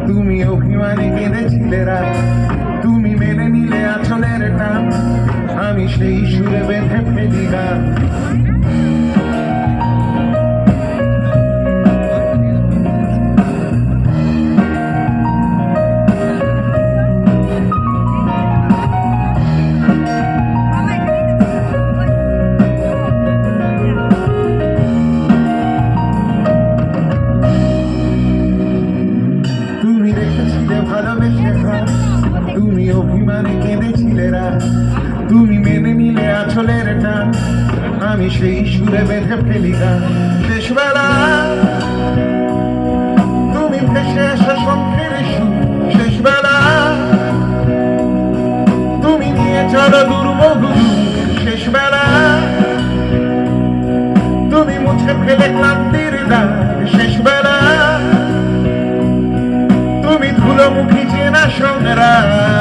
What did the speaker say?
তুমি অভিমানে কেঁদেছিলে রাত, তুমি মেনে নিলে আঁচলের টান, আমি সেই সুরে বেঁধে ফেলি গান। তুমি রেখেছিলে ভালোবেসে হাত, তুমি অভিমানে কেঁদেছিলে রাত, তুমি মেনে নিলে আঁচলের টান, আমি সেই সুরে বেঁধে ফেলি গান। শেষবেলা তুমি ভেসে আসা শঙ্খের সুর, শেষবেলা তুমি নিয়ে চলো দুর্মধু, শেষবেলা তুমি মুছে ফেলে ক্লান্তির দাগ, শেষবেলা তুমি ধুলোমুখী চেনা সংগ্রাম।